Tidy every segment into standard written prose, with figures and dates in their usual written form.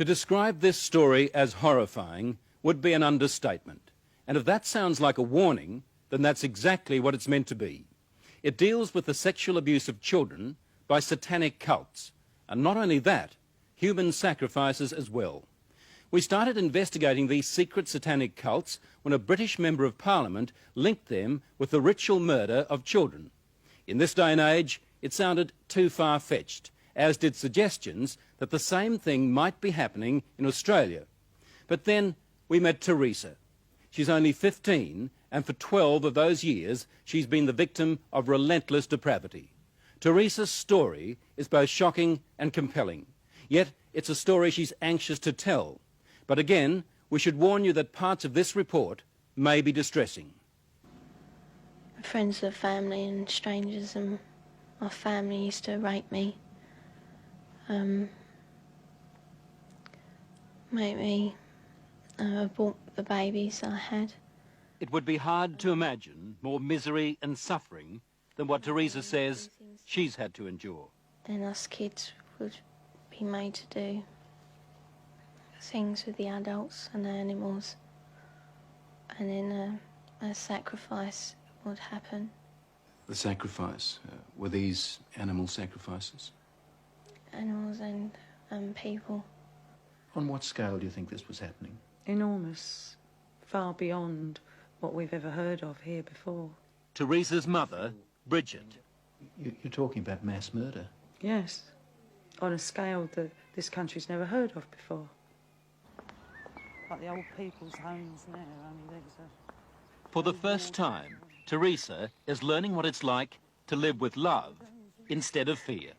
To describe this story as horrifying would be an understatement. And if that sounds like a warning, then that's exactly what it's meant to be. It deals with the sexual abuse of children by satanic cults. And not only that, human sacrifices as well. We started investigating these secret satanic cults when a British Member of Parliament linked them with the ritual murder of children. In this day and age, it sounded too far-fetched, as did suggestions that the same thing might be happening in Australia. But then we met Teresa. She's only 15, and for 12 of those years, she's been the victim of relentless depravity. Teresa's story is both shocking and compelling, yet it's a story she's anxious to tell. But again, we should warn you that parts of this report may be distressing. Friends of family and strangers and my family used to rape me. Make me abort the babies I had. It would be hard to imagine more misery and suffering than what Teresa says she's had to endure. Then us kids would be made to do things with the adults and the animals, and then a sacrifice would happen. The sacrifice, were these animal sacrifices? Animals and people. On what scale do you think this was happening? Enormous, far beyond what we've ever heard of here before. Teresa's mother, Bridget. You're talking about mass murder? Yes, on a scale that this country's never heard of before. Like the old people's homes now, only these are... For the first time, Teresa is learning what it's like to live with love instead of fear.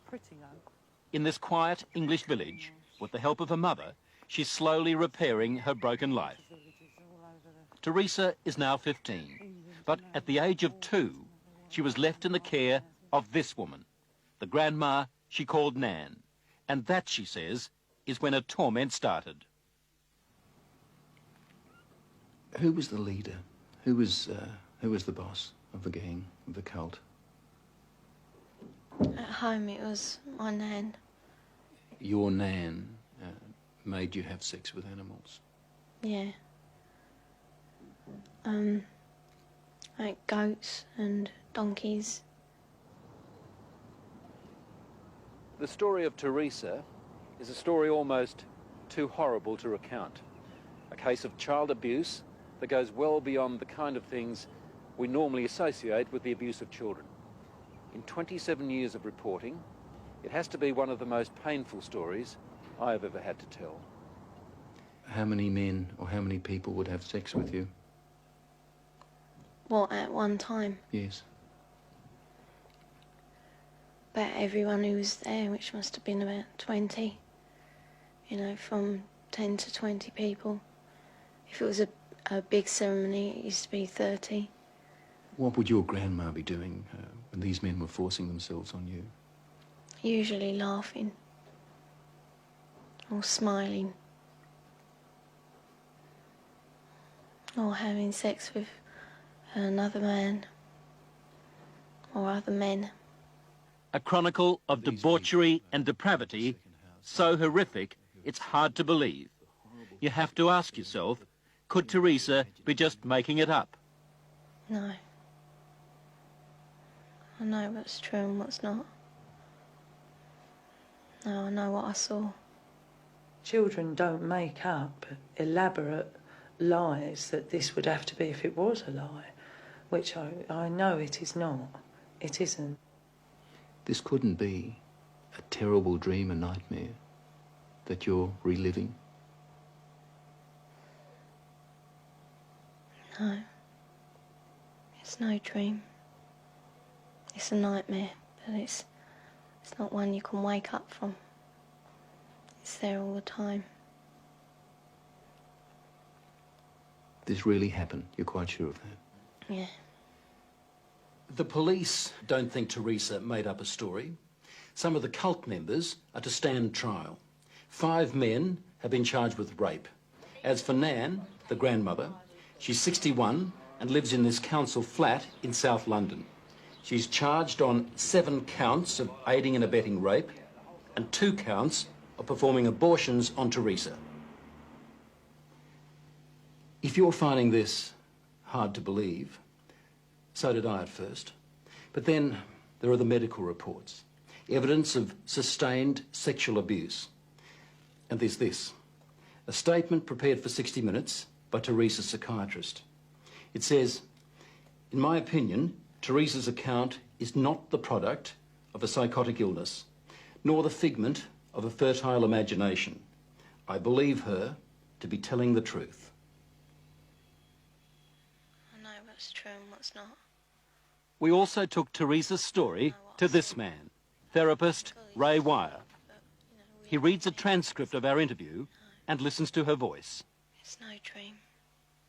Pretty low. In this quiet English village, with the help of her mother, she's slowly repairing her broken life. Teresa is now 15, but at the age of 2, she was left in the care of this woman, the grandma she called Nan. And that, she says, is when her torment started. Who was the leader? Who was the boss of the gang, of the cult? At home it was my nan. Your Nan made you have sex with animals? Yeah. Like goats and donkeys. The story of Teresa is a story almost too horrible to recount. A case of child abuse that goes well beyond the kind of things we normally associate with the abuse of children. In 27 years of reporting, it has to be one of the most painful stories I have ever had to tell. How many men or how many people would have sex with you? What, at one time? Yes. About everyone who was there, which must have been about 20. You know, from 10 to 20 people. If it was a big ceremony, it used to be 30. What would your grandma be doing when these men were forcing themselves on you? Usually laughing. Or smiling. Or having sex with another man. Or other men. A chronicle of debauchery and depravity so horrific it's hard to believe. You have to ask yourself, could Teresa be just making it up? No. I know what's true and what's not. No, I know what I saw. Children don't make up elaborate lies that this would have to be if it was a lie, which I know it is not. It isn't. This couldn't be a terrible dream, a nightmare that you're reliving? No. It's no dream. It's a nightmare, but it's not one you can wake up from. It's there all the time. This really happened? You're quite sure of that? Yeah. The police don't think Teresa made up a story. Some of the cult members are to stand trial. 5 men have been charged with rape. As for Nan, the grandmother, she's 61 and lives in this council flat in South London. She's charged on 7 counts of aiding and abetting rape and 2 counts of performing abortions on Teresa. If you're finding this hard to believe, so did I at first. But then there are the medical reports, evidence of sustained sexual abuse. And there's this, a statement prepared for 60 Minutes by Teresa's psychiatrist. It says, "In my opinion, Teresa's account is not the product of a psychotic illness, nor the figment of a fertile imagination. I believe her to be telling the truth." I know what's true and what's not. We also took Teresa's story to this man, therapist Ray Wire. He reads a transcript of our interview and listens to her voice. It's no dream.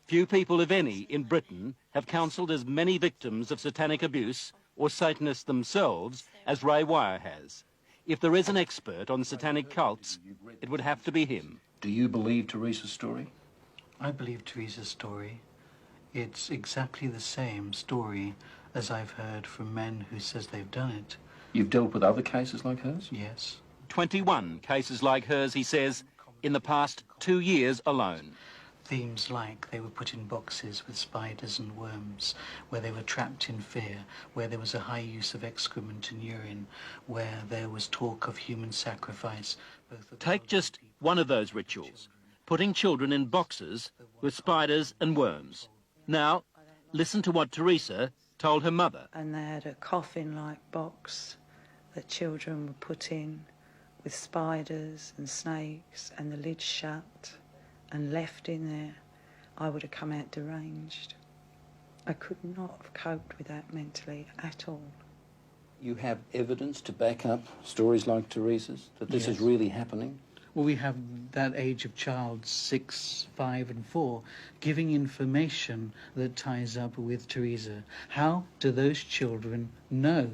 Few people, if any, in Britain have counselled as many victims of satanic abuse or Satanists themselves as Ray Wire has. If there is an expert on satanic cults, it would have to be him. Do you believe Teresa's story? I believe Teresa's story. It's exactly the same story as I've heard from men who says they've done it. You've dealt with other cases like hers? Yes. 21 cases like hers, he says, in the past 2 years alone. Themes like they were put in boxes with spiders and worms, where they were trapped in fear, where there was a high use of excrement and urine, where there was talk of human sacrifice. Take just one of those rituals, putting children in boxes with spiders and worms. Now, listen to what Teresa told her mother. And they had a coffin-like box that children were put in with spiders and snakes and the lid shut and left in there. I would have come out deranged. I could not have coped with that mentally at all. You have evidence to back up stories like Teresa's, that this is really happening? Well, we have that age of child, 6, 5 and 4, giving information that ties up with Teresa. How do those children know?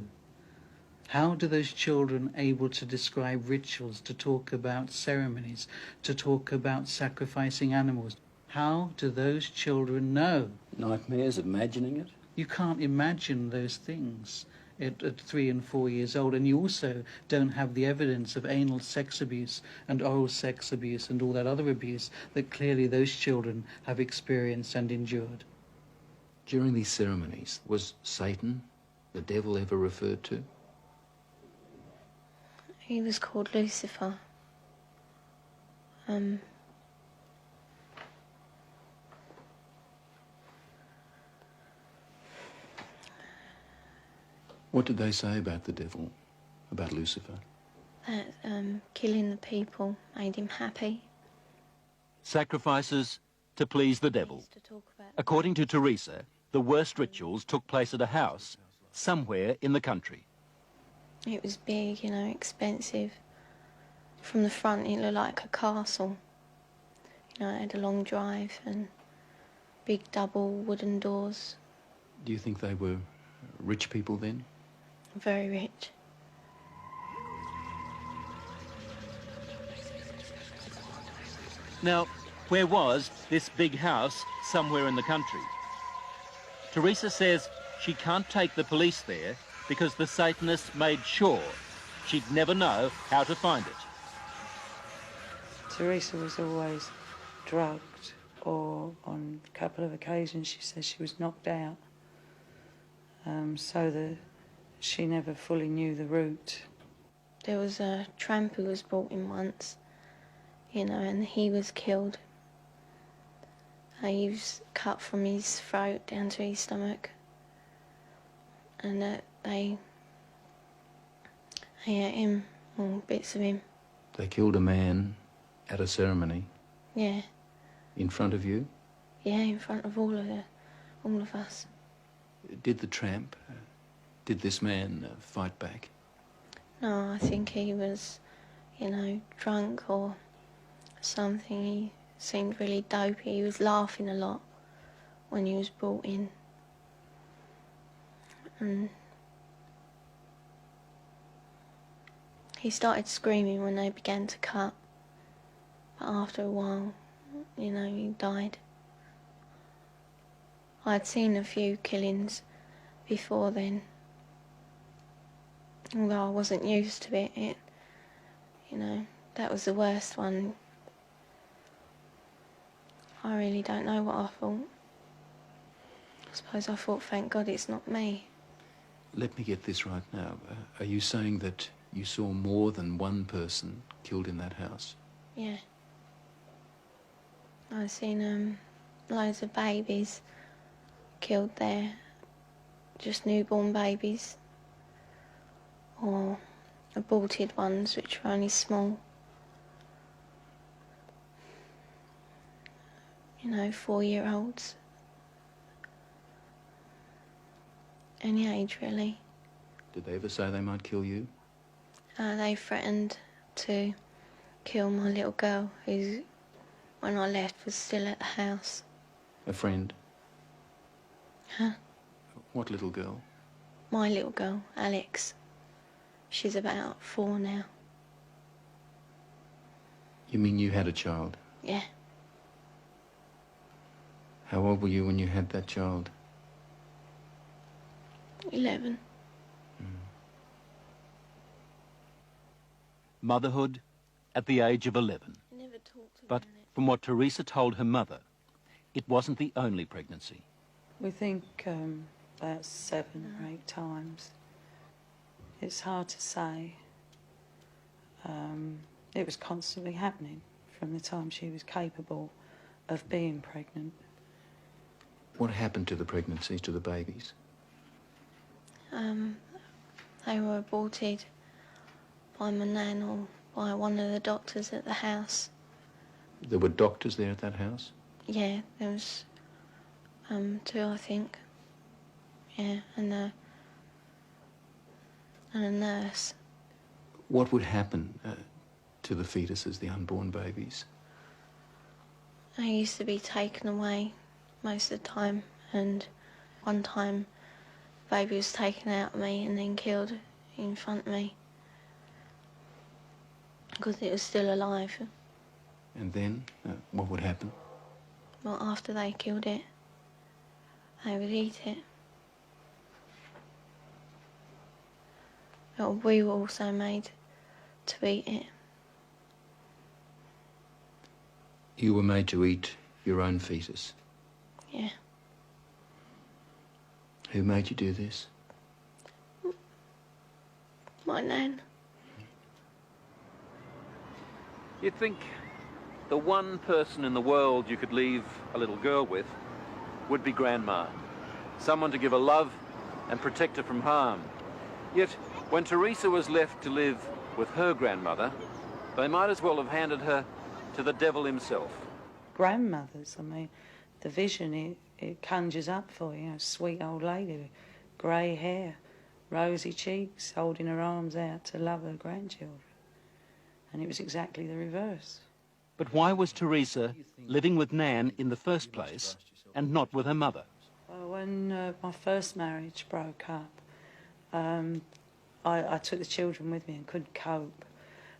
How do those children able to describe rituals, to talk about ceremonies, to talk about sacrificing animals? How do those children know? Nightmares, imagining it? You can't imagine those things at 3 and 4 years old, and you also don't have the evidence of anal sex abuse and oral sex abuse and all that other abuse that clearly those children have experienced and endured. During these ceremonies, was Satan, the devil, ever referred to? He was called Lucifer. What did they say about the devil, about Lucifer? That killing the people made him happy. Sacrifices to please the devil. According to Teresa, the worst rituals took place at a house somewhere in the country. It was big, you know, expensive. From the front it looked like a castle. You know, it had a long drive and big double wooden doors. Do you think they were rich people then? Very rich. Now, where was this big house somewhere in the country? Teresa says she can't take the police there because the Satanists made sure she'd never know how to find it. Teresa was always drugged, or on a couple of occasions she says she was knocked out, so that she never fully knew the route. There was a tramp who was brought in once, you know, and he was killed. He was cut from his throat down to his stomach, and they ate him, or bits of him. They killed a man at a ceremony? Yeah. In front of you? Yeah, in front of all of us. Did the tramp, did this man fight back? No, I think he was, you know, drunk or something. He seemed really dopey. He was laughing a lot when he was brought in. And he started screaming when they began to cut. But after a while, you know, he died. I'd seen a few killings before then. Although I wasn't used to it, you know, that was the worst one. I really don't know what I thought. I suppose I thought, thank God it's not me. Let me get this right now. Are you saying that you saw more than one person killed in that house? Yeah. I've seen loads of babies killed there. Just newborn babies. Or aborted ones, which were only small. You know, 4-year-olds. Any age, really. Did they ever say they might kill you? They threatened to kill my little girl, who, when I left, was still at the house. A friend? Huh? What little girl? My little girl, Alex. She's about 4 now. You mean you had a child? Yeah. How old were you when you had that child? 11. Motherhood at the age of 11. Never talked about But it. from what Teresa told her mother, it wasn't the only pregnancy. We think about 7 or 8 times. It's hard to say. It was constantly happening from the time she was capable of being pregnant. What happened to the pregnancies, to the babies? They were aborted by my nan or by one of the doctors at the house. There were doctors there at that house? Yeah, there was 2, I think. Yeah, and a nurse. What would happen to the fetuses, the unborn babies? I used to be taken away most of the time, and one time baby was taken out of me and then killed in front of me because it was still alive. And then, what would happen? Well, after they killed it, they would eat it. But we were also made to eat it. You were made to eat your own fetus? Yeah. Who made you do this? My nan. You'd think the one person in the world you could leave a little girl with would be Grandma. Someone to give her love and protect her from harm. Yet, when Teresa was left to live with her grandmother, they might as well have handed her to the devil himself. Grandmothers, I mean, the vision it conjures up for you, a sweet old lady with grey hair, rosy cheeks, holding her arms out to love her grandchildren. And it was exactly the reverse. But why was Teresa living with Nan in the first place and not with her mother? Well, when my first marriage broke up, I took the children with me and couldn't cope.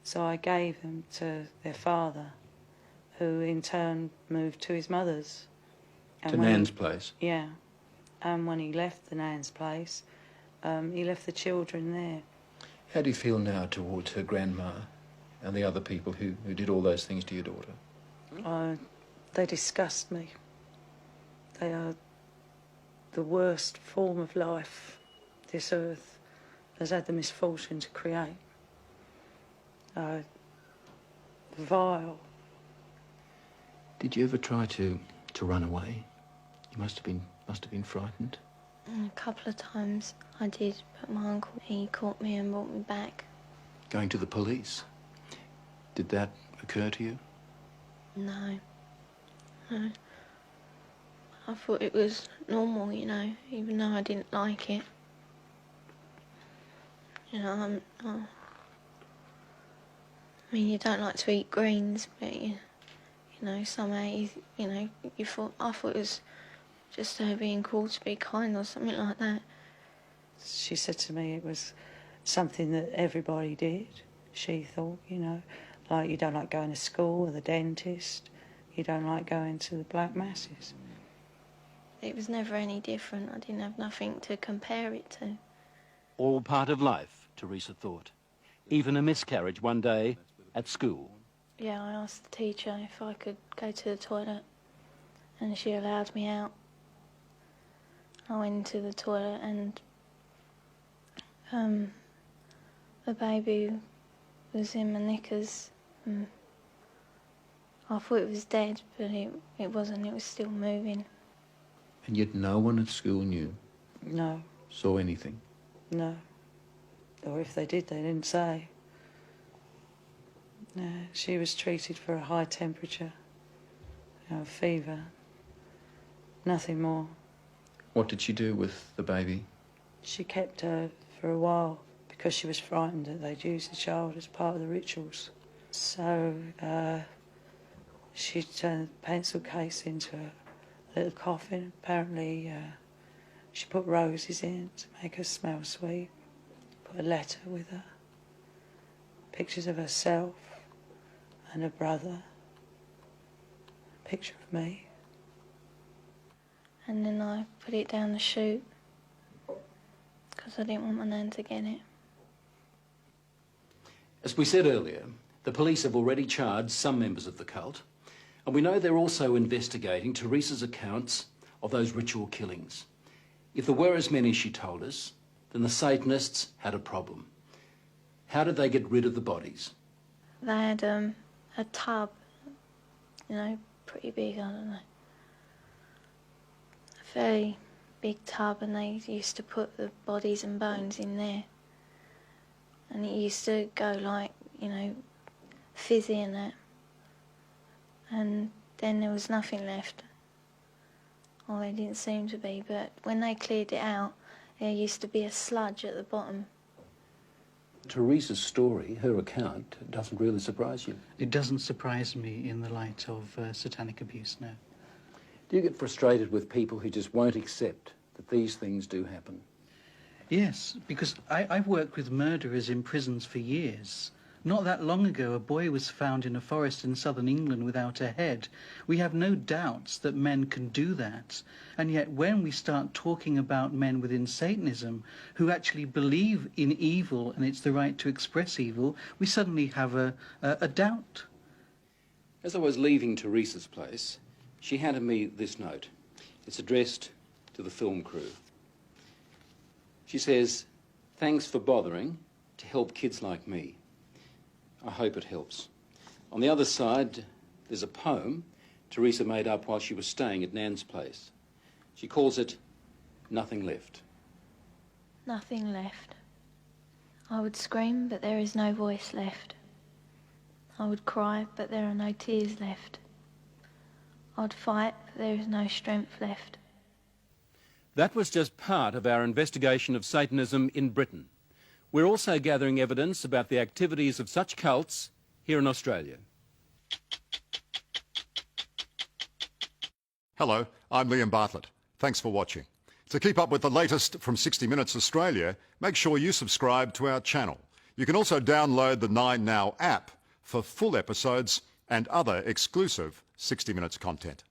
So I gave them to their father, who in turn moved to his mother's. And To Nan's place? Yeah. And when he left the Nan's place, he left the children there. How do you feel now towards her grandma and the other people who did all those things to your daughter? They disgust me. They are the worst form of life this earth has had the misfortune to create. Vile. Did you ever try to run away? You must have been frightened. A couple of times I did, but my uncle, he caught me and brought me back. Going to the police? Did that occur to you? No. No. I thought it was normal, you know, even though I didn't like it. You know, I mean, you don't like to eat greens, but you know, somehow, I thought it was just her being called to be kind or something like that. She said to me it was something that everybody did, she thought, you know, like you don't like going to school or the dentist, you don't like going to the black masses. It was never any different. I didn't have nothing to compare it to. All part of life, Teresa thought. Even a miscarriage one day at school. Yeah, I asked the teacher if I could go to the toilet, and she allowed me out. I went into the toilet, and the baby was in my knickers. I thought it was dead, but it wasn't. It was still moving. And yet no one at school knew, No, saw anything. no. Or if they did, they didn't say. No, she was treated for a high temperature, fever. Nothing more. What did she do with the baby? She kept her for a while because she was frightened that they'd use the child as part of the rituals. So she turned the pencil case into a little coffin. Apparently she put roses in to make her smell sweet. Put a letter with her. Pictures of herself and her brother. A picture of me. And then I put it down the chute because I didn't want my nan to get it. As we said earlier, the police have already charged some members of the cult, and we know they're also investigating Teresa's accounts of those ritual killings. If there were as many as she told us, then the Satanists had a problem. How did they get rid of the bodies? They had a tub, pretty big, I don't know. A very big tub, and they used to put the bodies and bones in there. And it used to go like, fizzy and that. And then there was nothing left. Well, there didn't seem to be, but when they cleared it out, there used to be a sludge at the bottom. Teresa's story, her account, doesn't really surprise you. It doesn't surprise me in the light of satanic abuse, no. Do you get frustrated with people who just won't accept that these things do happen? Yes, because I've worked with murderers in prisons for years. Not that long ago, a boy was found in a forest in southern England without a head. We have no doubts that men can do that. And yet when we start talking about men within Satanism who actually believe in evil and it's the right to express evil, we suddenly have a doubt. As I was leaving Teresa's place, she handed me this note. It's addressed to the film crew. She says, "Thanks for bothering to help kids like me. I hope it helps." On the other side, there's a poem Teresa made up while she was staying at Nan's place. She calls it Nothing Left. Nothing left. I would scream, but there is no voice left. I would cry, but there are no tears left. I'd fight, but there is no strength left. That was just part of our investigation of Satanism in Britain. We're also gathering evidence about the activities of such cults here in Australia. Hello, I'm Liam Bartlett. Thanks for watching. To keep up with the latest from 60 Minutes Australia, make sure you subscribe to our channel. You can also download the 9Now app for full episodes and other exclusive 60 Minutes content.